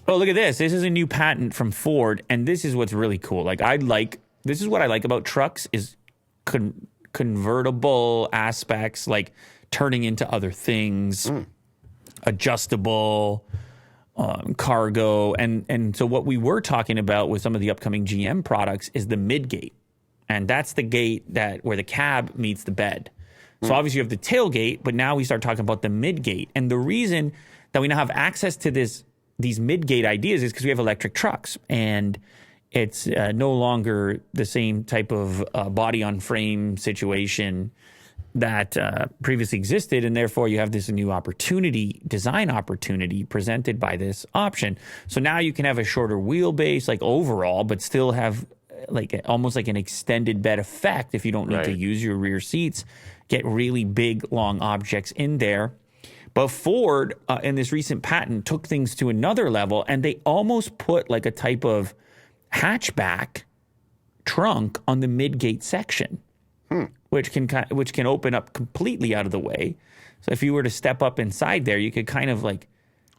Oh, look at this. This is a new patent from Ford, and this is what's really cool. This is what I like about trucks is convertible aspects, like turning into other things, adjustable, cargo. And so what we were talking about with some of the upcoming GM products is the midgate. And that's the gate where the cab meets the bed. So obviously you have the tailgate, but now we start talking about the midgate. And the reason that we now have access to these midgate ideas is because we have electric trucks. And it's no longer the same type of body-on-frame situation that previously existed. And therefore, you have this new design opportunity presented by this option. So now you can have a shorter wheelbase, like overall, but still have almost like an extended bed effect if you don't need to use your rear seats. Get really big, long objects in there. But Ford, in this recent patent, took things to another level, and they almost put like a type of hatchback trunk on the midgate section, which can open up completely out of the way. So if you were to step up inside there, you could kind of like...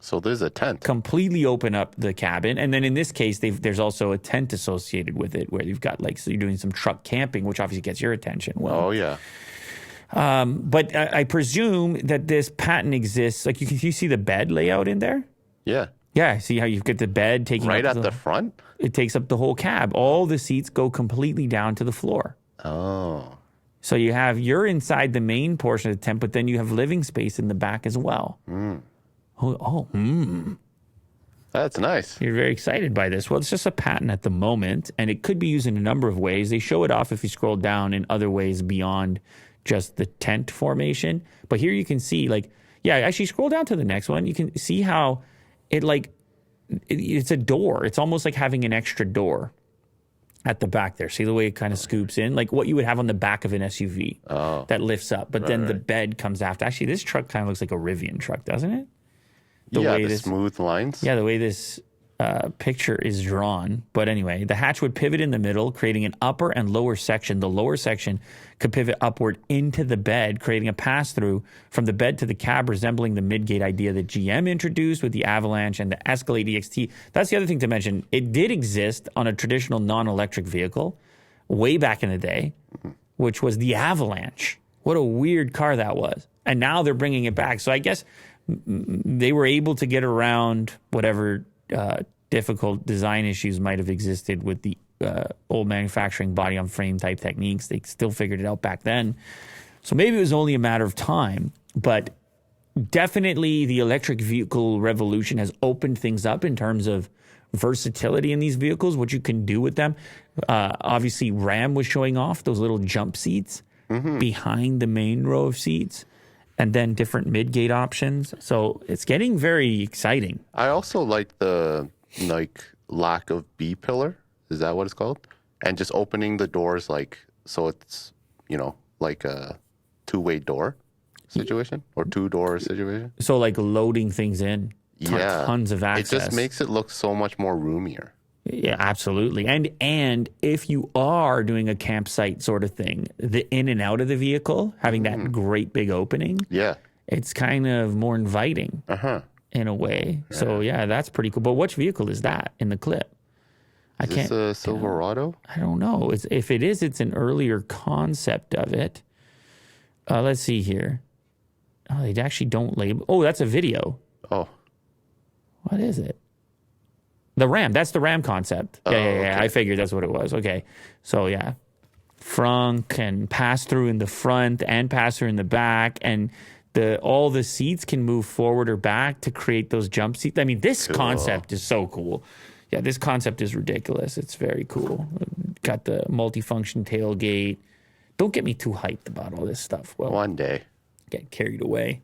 So there's a tent. Completely open up the cabin. And then in this case, there's also a tent associated with it where you've got so you're doing some truck camping, which obviously gets your attention. Well, oh, yeah. But I presume that this patent exists. Like you see the bed layout in there? Yeah. Yeah. See how you've got the bed taking right up at the front? It takes up the whole cab. All the seats go completely down to the floor. Oh. So you're inside the main portion of the tent, but then you have living space in the back as well. That's nice. You're very excited by this. Well, it's just a patent at the moment, and it could be used in a number of ways. They show it off if you scroll down in other ways beyond just the tent formation. But here you can see, actually scroll down to the next one. You can see how it's a door. It's almost like having an extra door at the back there. See the way it kind of scoops in? Like what you would have on the back of an SUV that lifts up. But then the bed comes after. Actually, this truck kind of looks like a Rivian truck, doesn't it? The smooth lines. Yeah, the way this picture is drawn. But anyway, the hatch would pivot in the middle, creating an upper and lower section. The lower section could pivot upward into the bed, creating a pass-through from the bed to the cab, resembling the midgate idea that GM introduced with the Avalanche and the Escalade EXT. That's the other thing to mention. It did exist on a traditional non-electric vehicle way back in the day, which was the Avalanche. What a weird car that was. And now they're bringing it back. So I guess they were able to get around whatever difficult design issues might have existed with the old manufacturing body-on-frame type techniques. They still figured it out back then. So maybe it was only a matter of time. But definitely the electric vehicle revolution has opened things up in terms of versatility in these vehicles, what you can do with them. Obviously, Ram was showing off those little jump seats behind the main row of seats. And then different midgate options. So it's getting very exciting. I also like the lack of B-pillar. Is that what it's called? And just opening the doors so it's, like a two-way door situation or two-door situation. So like loading things in. Tons of access. It just makes it look so much more roomier. Yeah, absolutely. And if you are doing a campsite sort of thing, the in and out of the vehicle, having that great big opening, it's kind of more inviting in a way. Yeah. So, that's pretty cool. But which vehicle is that in the clip? Is this a Silverado? I don't know. If it is, it's an earlier concept of it. Let's see here. Oh, they actually don't label. Oh, that's a video. Oh. What is it? The Ram. That's the Ram concept. Yeah. Okay. I figured that's what it was. Okay. So, frunk and pass-through in the front and pass-through in the back. And all the seats can move forward or back to create those jump seats. I mean, this concept is so cool. Yeah, this concept is ridiculous. It's very cool. Got the multifunction tailgate. Don't get me too hyped about all this stuff. Well, one day. Get carried away.